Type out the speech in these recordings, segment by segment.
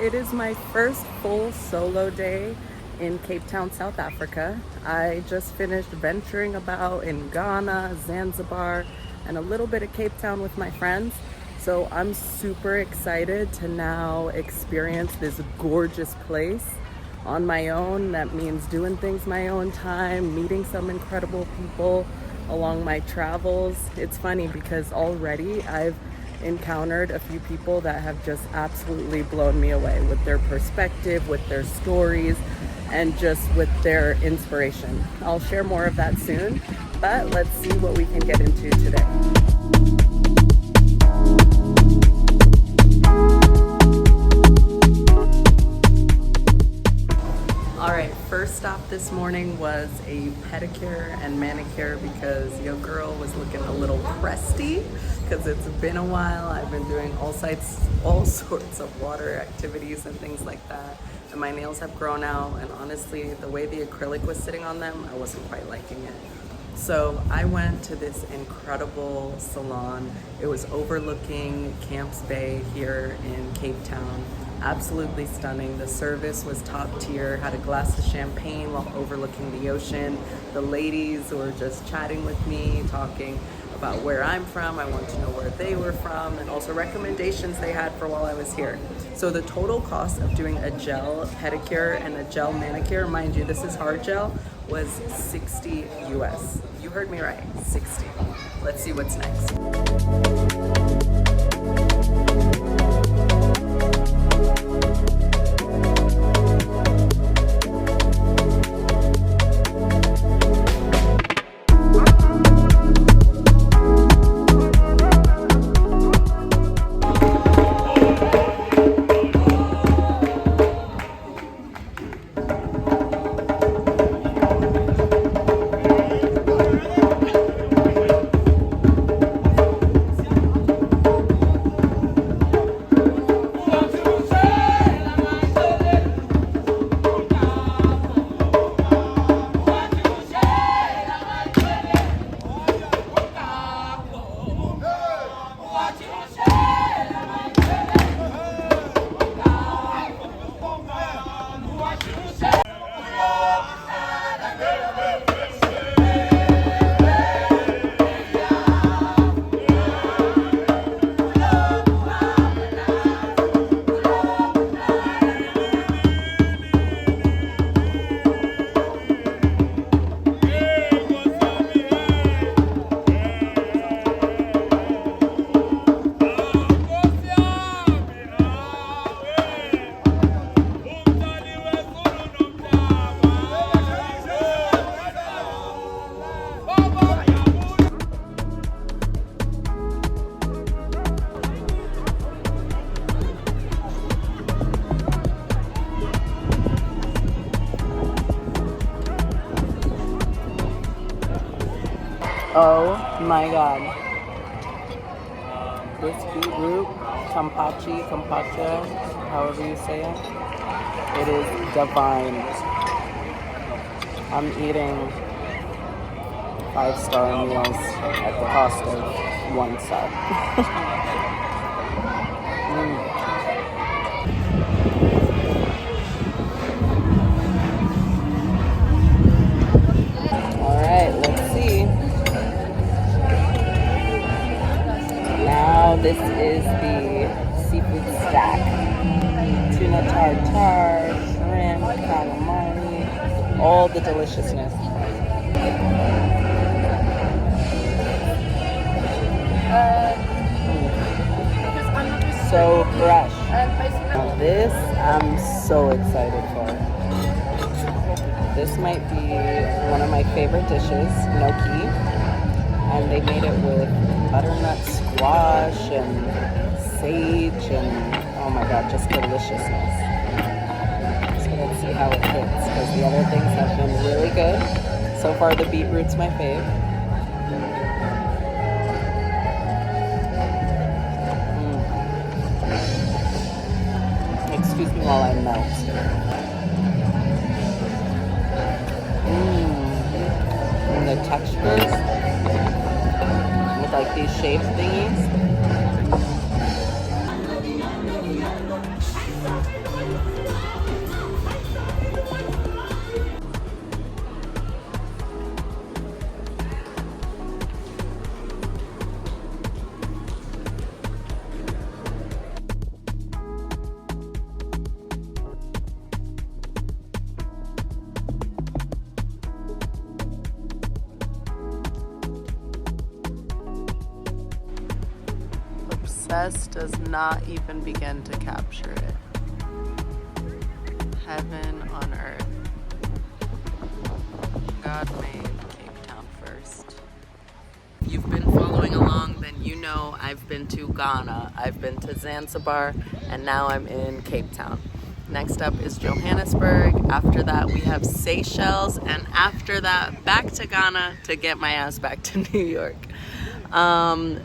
it is my first full solo day in Cape Town, South Africa. I just finished venturing about in Ghana, Zanzibar, and a little bit of Cape Town with my friends. So I'm super excited to now experience this gorgeous place on my own. That means doing things my own time, meeting some incredible people along my travels. It's funny because already I've encountered a few people that have just absolutely blown me away with their perspective, with their stories, and just with their inspiration. I'll share more of that soon, but let's see what we can get into today. All right, first stop this morning was a pedicure and manicure because your girl was looking a little crusty because it's been a while. I've been doing all sorts of water activities and things like that. And my nails have grown out, and honestly, the way the acrylic was sitting on them, I wasn't quite liking it. So I went to this incredible salon. It was overlooking Camps Bay here in Cape Town. Absolutely stunning. The service was top tier, had a glass of champagne while overlooking the ocean. The ladies were just chatting with me, talking about where I'm from. I wanted to know where they were from, and also recommendations they had for while I was here. So the total cost of doing a gel pedicure and a gel manicure, mind you, this is hard gel, was 60 US. You heard me right, 60. Let's see what's next. Oh my God. This beetroot, kampacha, however you say it, it is divine. I'm eating 5-star meals at the cost of 1 star. All right, let's see. Now this is the seafood stack. Tuna tartare, shrimp, calamari, all the deliciousness. So fresh. Now this I'm so excited for. This might be one of my favorite dishes, gnocchi. And they made it with butternut squash and sage and, oh my God, just deliciousness. So let's see how it hits, because the other things have been really good. So far the beetroot's my fave. Excuse me while I melt. And the textures with like these shaved thingies. success does not even begin to capture it. Heaven on earth. God made Cape Town first. If you've been following along, then you know I've been to Ghana, I've been to Zanzibar, and now I'm in Cape Town. Next up is Johannesburg. After that, we have Seychelles, and after that, back to Ghana to get my ass back to New York.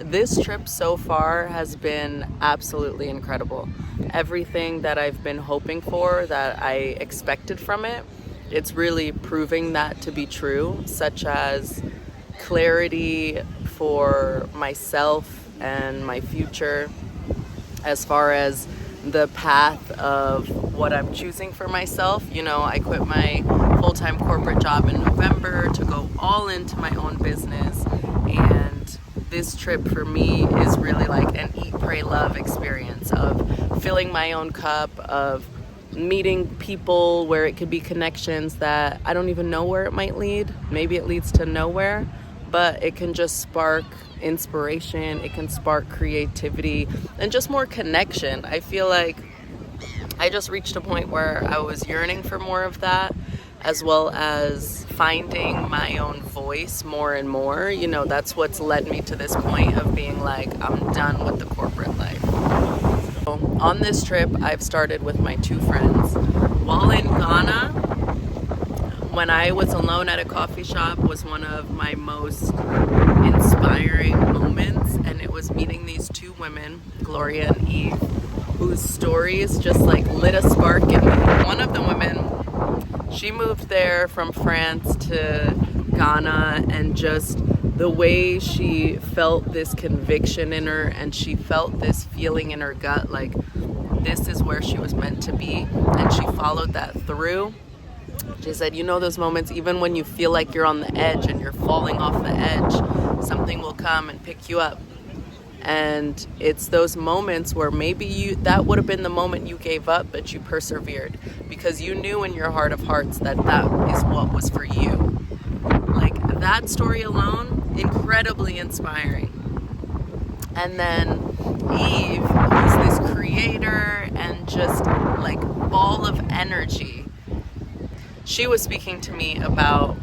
This trip so far has been absolutely incredible. Everything that I've been hoping for, that I expected from it, it's really proving that to be true, such as clarity for myself and my future, as far as the path of what I'm choosing for myself. You know, I quit my full-time corporate job in November to go all into my own business, and this trip for me is really like an eat, pray, love experience of filling my own cup, of meeting people where it could be connections that I don't even know where it might lead. Maybe it leads to nowhere, but it can just spark inspiration, it can spark creativity, and just more connection. I feel like I just reached a point where I was yearning for more of that, as well as finding my own voice more and more. You know, that's what's led me to this point of being like, I'm done with the corporate life. So on this trip, I've started with my two friends. While in Ghana, when I was alone at a coffee shop, was one of my most inspiring moments, and it was meeting these two women, Gloria and Eve, whose stories just like lit a spark in me. One of the women, she moved there from France to Ghana, and just the way she felt this conviction in her, and she felt this feeling in her gut like this is where she was meant to be, and she followed that through. She said, you know, those moments, even when you feel like you're on the edge and you're falling off the edge, something will come and pick you up. And it's those moments where maybe that would have been the moment you gave up, but you persevered because you knew in your heart of hearts that that is what was for you. Like, that story alone, incredibly inspiring. And then Eve, who's this creator and just like ball of energy, she was speaking to me about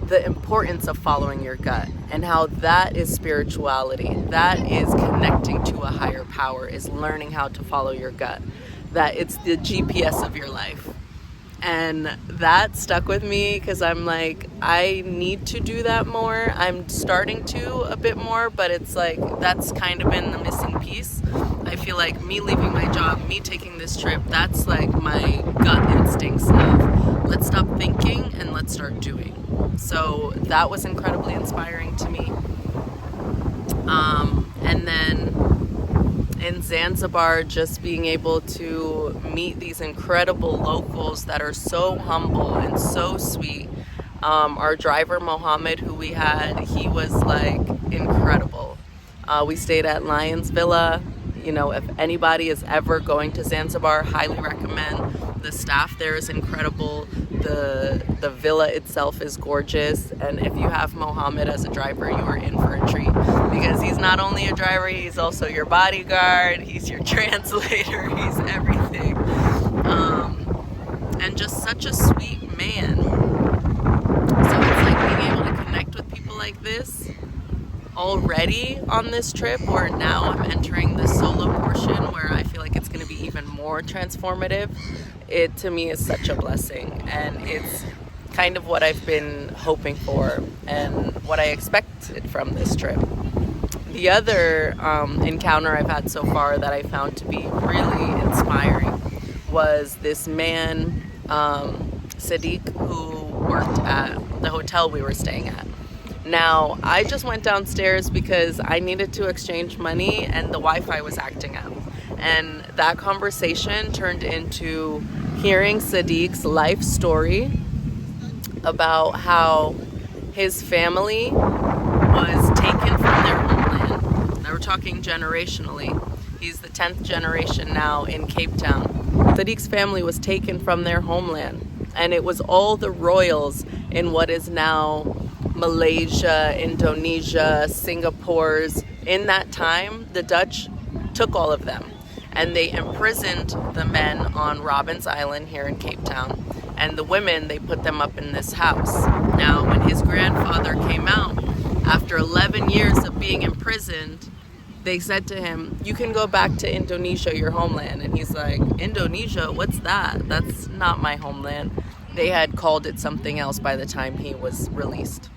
the importance of following your gut and how that is spirituality. That is connecting to a higher power, is learning how to follow your gut. That it's the GPS of your life. And that stuck with me because I'm like, I need to do that more. I'm starting to a bit more, but it's like, that's kind of been the missing piece. I feel like me leaving my job, me taking this trip, that's like my gut instincts of let's stop thinking and let's start doing. So that was incredibly inspiring to me. And then in Zanzibar, just being able to meet these incredible locals that are so humble and so sweet. Our driver, Mohammed, who we had, he was like incredible. We stayed at Lions Villa. You know, if anybody is ever going to Zanzibar, highly recommend. The staff there is incredible. The villa itself is gorgeous. And if you have Mohammed as a driver, you are in for a treat. Because he's not only a driver, he's also your bodyguard, he's your translator, he's everything. And just such a sweet man. So it's like being able to connect with people like this already on this trip, where now I'm entering the solo portion where I feel like it's going to be even more transformative. It to me is such a blessing, and it's kind of what I've been hoping for and what I expected from this trip. The other encounter I've had so far that I found to be really inspiring was this man, Sadiq, who worked at the hotel we were staying at. Now, I just went downstairs because I needed to exchange money and the Wi-Fi was acting out. And that conversation turned into hearing Sadiq's life story about how his family was taken from their homeland. Now we're talking generationally. He's the 10th generation now in Cape Town. Sadiq's family was taken from their homeland, and it was all the royals in what is now Malaysia, Indonesia, Singapore's. In that time, the Dutch took all of them and they imprisoned the men on Robben's Island here in Cape Town. And the women, they put them up in this house. Now, when his grandfather came out, after 11 years of being imprisoned, they said to him, you can go back to Indonesia, your homeland. And he's like, Indonesia? What's that? That's not my homeland. They had called it something else by the time he was released.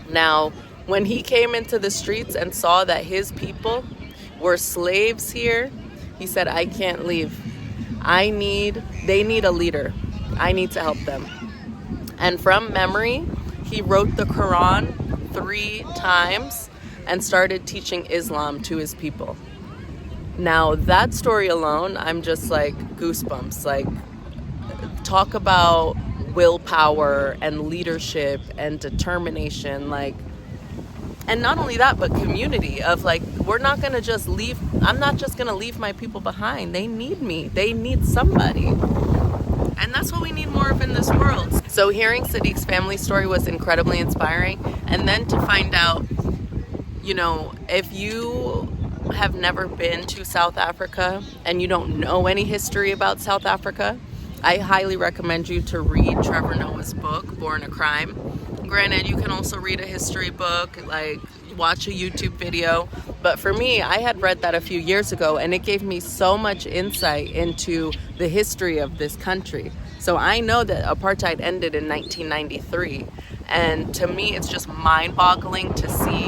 Now, when he came into the streets and saw that his people were slaves here, he said, I can't leave. They need a leader. I need to help them. And from memory, he wrote the Quran 3 times and started teaching Islam to his people. Now, that story alone, I'm just like goosebumps. Like, talk about willpower and leadership and determination. Like, and not only that, but community of like, we're not going to just leave. I'm not just going to leave my people behind. They need me. They need somebody. And that's what we need more of in this world. So hearing Sadiq's family story was incredibly inspiring. And then to find out, you know, if you have never been to South Africa and you don't know any history about South Africa, I highly recommend you to read Trevor Noah's book, Born a Crime. Granted, you can also read a history book, like watch a YouTube video. But for me, I had read that a few years ago and it gave me so much insight into the history of this country. So I know that apartheid ended in 1993. And to me, it's just mind-boggling to see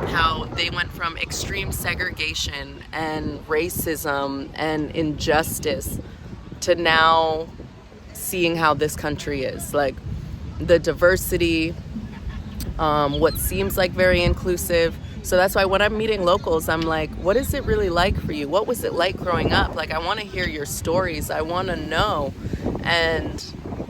how they went from extreme segregation and racism and injustice to now seeing how this country is. Like the diversity, what seems like very inclusive. So that's why when I'm meeting locals, I'm like, what is it really like for you? What was it like growing up? Like, I want to hear your stories. I want to know. And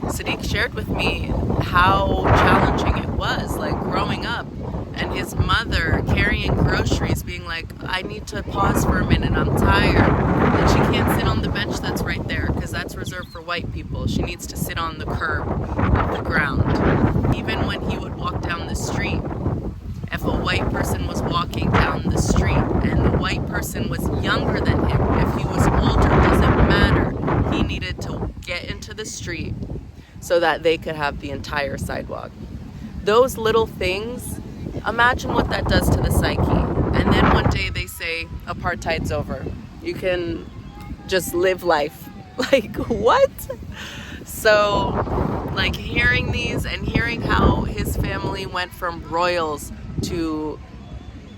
Sadiq shared with me how challenging it was, like growing up. And his mother carrying groceries, being like, I need to pause for a minute, I'm tired. And she can't sit on the bench that's right there because that's reserved for white people. She needs to sit on the curb of the ground. Even when he would walk down the street, if a white person was walking down the street and the white person was younger than him, if he was older, doesn't matter. He needed to get into the street so that they could have the entire sidewalk. Those little things, imagine what that does to the psyche. And then one day they say, apartheid's over. You can just live life. Like, what? So, like, hearing these and hearing how his family went from royals to,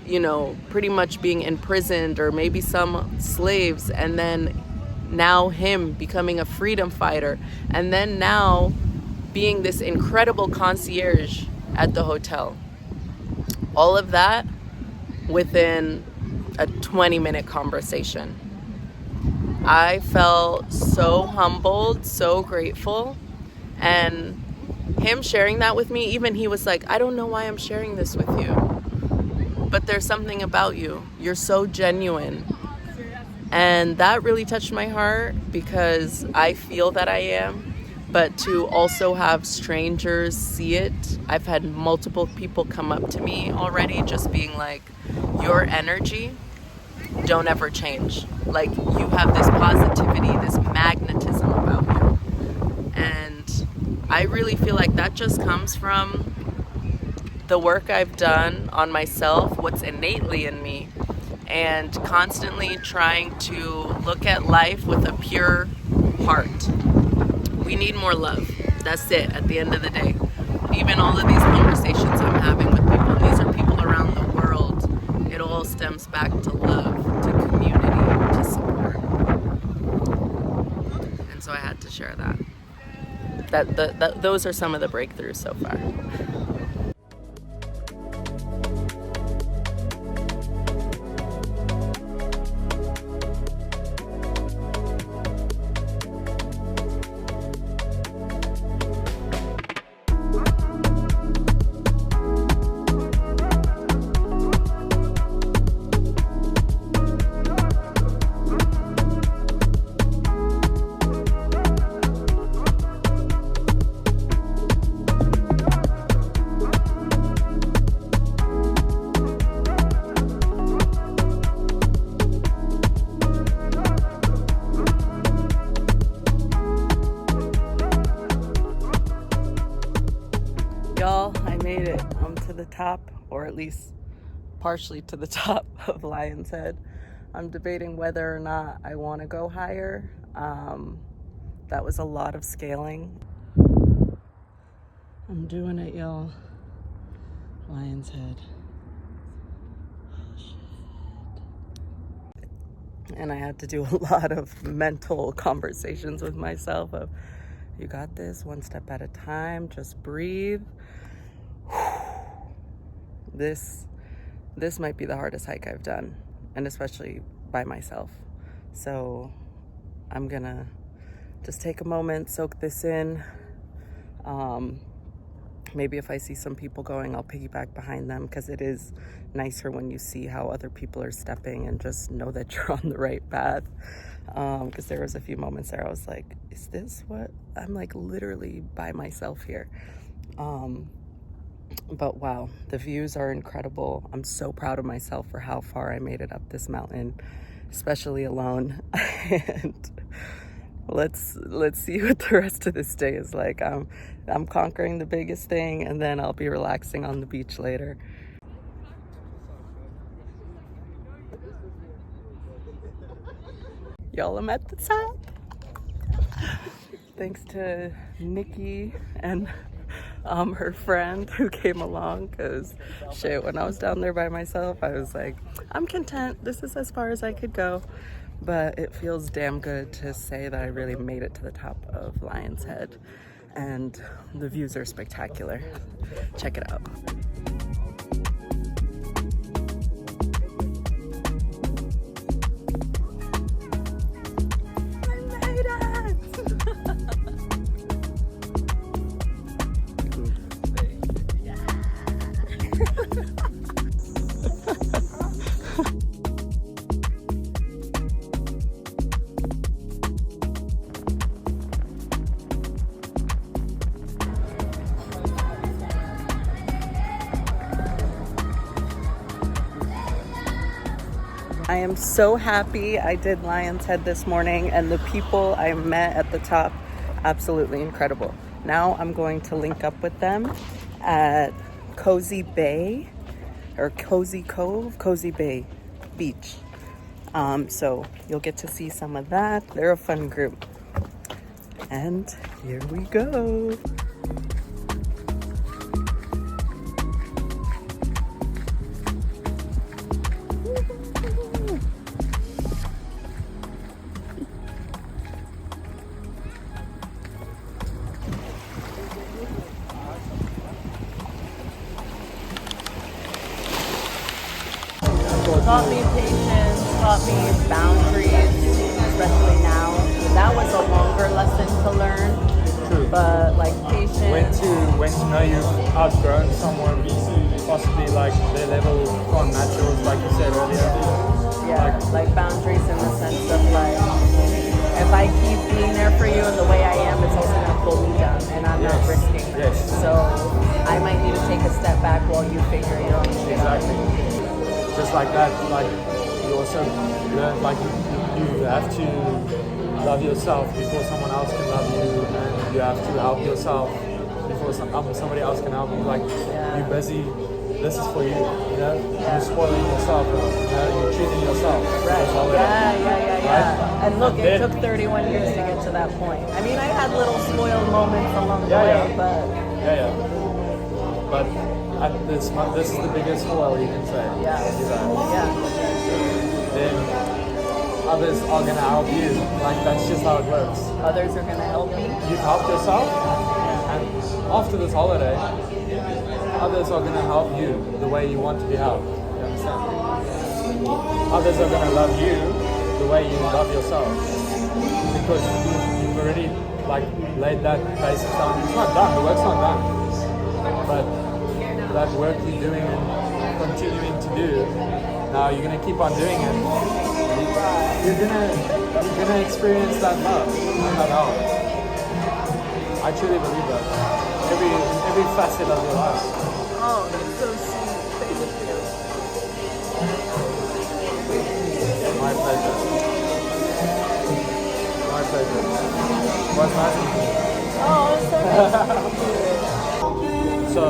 you know, pretty much being imprisoned or maybe some slaves, and then now him becoming a freedom fighter, and then now being this incredible concierge at the hotel. All of that within a 20-minute conversation. I felt so humbled, so grateful. And him sharing that with me, even he was like, I don't know why I'm sharing this with you, but there's something about you. You're so genuine. And that really touched my heart because I feel that I am. But to also have strangers see it, I've had multiple people come up to me already just being like, your energy, don't ever change. Like, you have this positivity, this magnetism about you. And I really feel like that just comes from the work I've done on myself, what's innately in me, and constantly trying to look at life with a pure heart. We need more love. That's it, at the end of the day. Even all of these conversations I'm having with people, these are people around the world. It all stems back to love, to community, to support. And so I had to share that. Those are some of the breakthroughs so far. made it to the top, or at least partially to the top of Lion's Head. I'm debating whether or not I want to go higher. That was a lot of scaling. I'm doing it, y'all. Lion's Head. Oh, shit. And I had to do a lot of mental conversations with myself of, you got this, one step at a time, just breathe. This might be the hardest hike I've done, and especially by myself. So I'm gonna just take a moment, soak this in. Maybe if I see some people going, I'll piggyback behind them, because it is nicer when you see how other people are stepping and just know that you're on the right path. Because there was a few moments there I was like, is this what? I'm like literally by myself here. But wow, the views are incredible. I'm so proud of myself for how far I made it up this mountain, especially alone. And let's see what the rest of this day is like. I'm conquering the biggest thing, and then I'll be relaxing on the beach later. Y'all, I'm at the top. Thanks to Nikki and her friend who came along, because shit, when I was down there by myself, I was like, I'm content. This is as far as I could go. But it feels damn good to say that I really made it to the top of Lion's Head, and the views are spectacular. Check it out. I am so happy I did Lion's Head this morning, and the people I met at the top, absolutely incredible. Now I'm going to link up with them at Cozy Bay, or Cozy Cove, Cozy Bay Beach. So you'll get to see some of that. They're a fun group. And here we go. Taught me patience, taught me boundaries, especially now. That was a longer lesson to learn. True. But like patience. When to know you've outgrown someone, possibly like their level can't match yours, like you said earlier. Yeah, like boundaries in the sense of like, if I keep being there for you in the way I am, it's also gonna pull me down, and I'm not risking that. Yes. So I might need to take a step back while you figure your own shit out. Just like that, like you also learn, like you have to love yourself before someone else can love you, and you have to help yourself before somebody else can help you. Like you're busy, this is for you, you know? You're spoiling yourself, you know? You're treating yourself. Right. Yeah. Right? And look, it took 31 years to get to that point. I mean, I had little spoiled moments along the way, but... Yeah. But this is the biggest spoil you can say. Yeah. Then others are gonna help you. Like that's just how it works. Others are gonna help me. You've helped yourself, and after this holiday, others are gonna help you the way you want to be helped. You understand? Others are gonna love you the way you love yourself, because you've already like laid that basis down. It's not done. The work's not done. But that work you're doing and continuing to do, now you're gonna keep on doing it. You're gonna experience that love and that help. I truly believe that. Every facet of your life. Oh, that's so sweet. Thank you. My pleasure. My pleasure. What's nice of you? Oh, it's so nice. So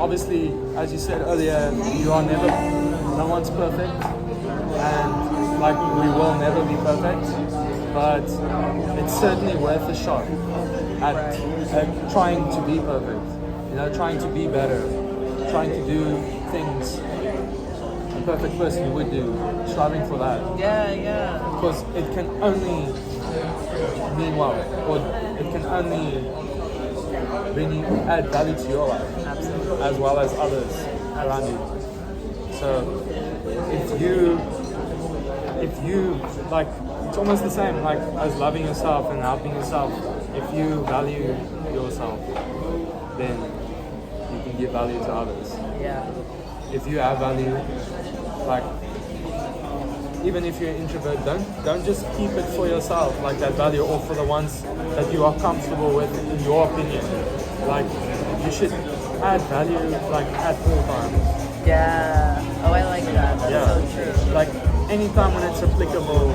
obviously, as you said earlier, no one's perfect, and like we will never be perfect, but it's certainly worth a shot at trying to be perfect, trying to be better, trying to do things a perfect person would do, striving for that. Yeah. Because it can only mean well, or it can only add value to your life. Absolutely. As well as others around you. So if you like, it's almost the same like as loving yourself and helping yourself. If you value yourself, then you can give value to others. Yeah. If you have value, like even if you're an introvert, don't just keep it for yourself, like that value, or for the ones that you are comfortable with in your opinion. Like you should add value like at all times. Yeah. Oh, I like that. That's so true. Like anytime when it's applicable,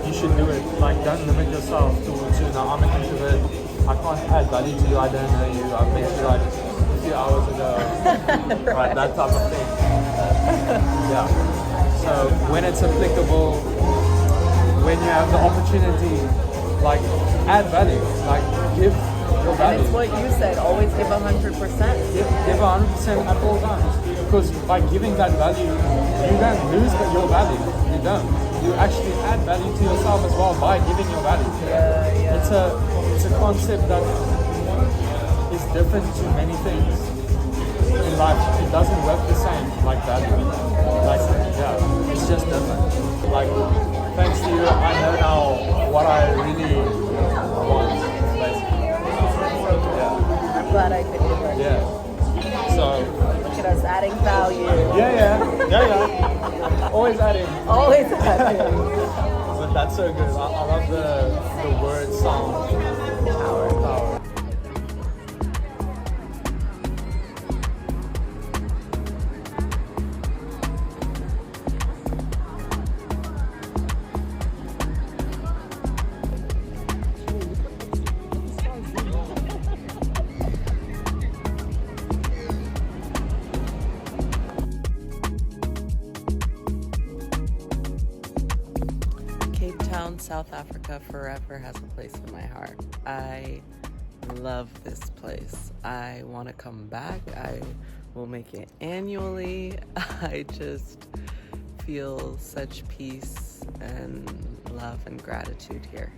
you should do it. Like don't limit yourself towards I'm an introvert, I can't add value to you, I don't know you, I've met you like a few hours ago. Right, that type of thing. Yeah. So when it's applicable, when you have the opportunity, like add value, like give your value. And it's what you said, always give 100%. Give 100% at all times. Because by giving that value, you don't lose your value. You don't. You actually add value to yourself as well by giving your value. Yeah. It's a concept that is different to many things in life. It doesn't work the same like value. Like, yeah, it's just different. Like, thanks to you, I know now what I really want, basically. Yeah. I'm glad I could do that. Yeah. So look at us adding value. Yeah. Always adding. Always adding. But that's so good. I love the word song. Power. Cape Town, South Africa forever has a place in my heart. I love this place. I want to come back. I will make it annually. I just feel such peace and love and gratitude here.